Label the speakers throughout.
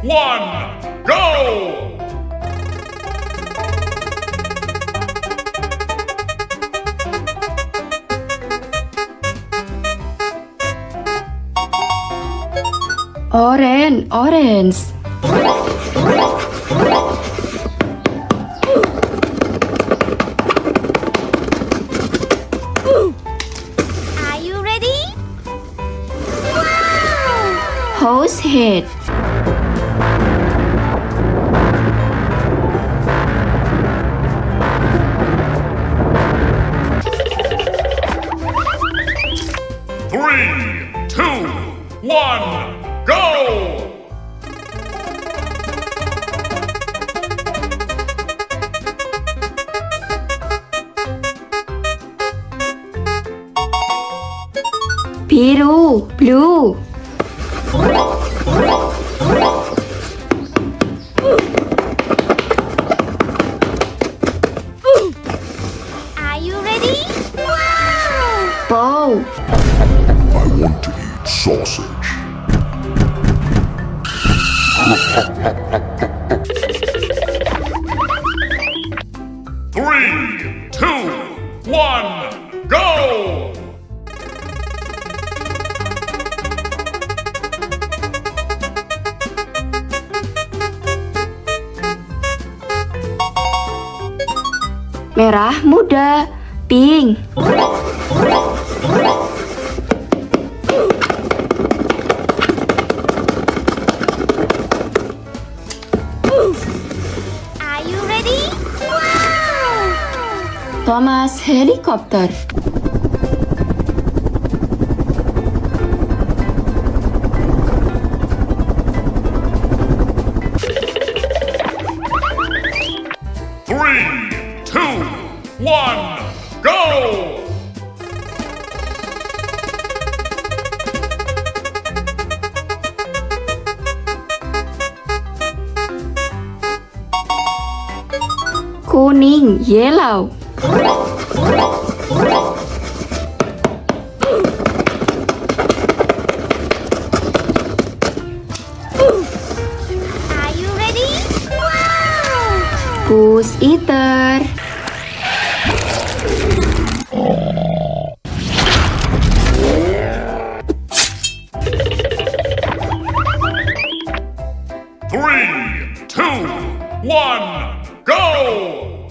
Speaker 1: 1, go!
Speaker 2: Orange.
Speaker 3: Are you ready?
Speaker 2: Horse head.
Speaker 1: Three, two, one, go!
Speaker 2: Biru, blue.
Speaker 3: Are you ready?
Speaker 2: Bow.
Speaker 4: I want to eat sausage.
Speaker 1: Three, two, one, go!
Speaker 2: Merah muda, pink.
Speaker 3: Are you ready?
Speaker 2: Thomas Helikoper.
Speaker 1: Three, two, one, go!
Speaker 2: Kuning, yellow.
Speaker 3: Are you ready?
Speaker 2: Goose eater.
Speaker 1: Three, two, one, go!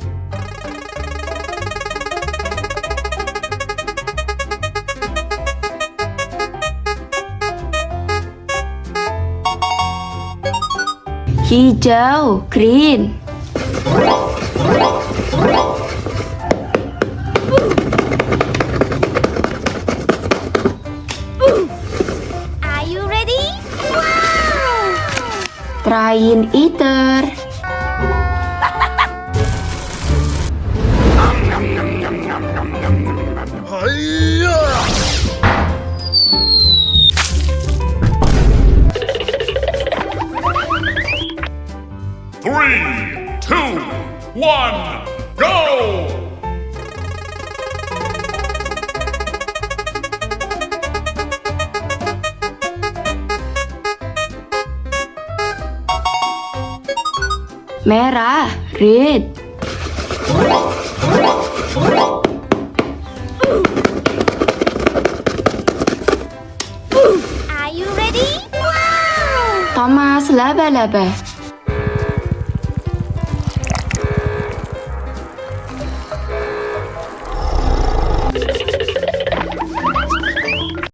Speaker 2: Hijau, green.
Speaker 3: Are you ready?
Speaker 2: Train eater.
Speaker 1: Three, two, one, go!
Speaker 2: Merah, red.
Speaker 3: Are you ready?
Speaker 2: Thomas laba-laba.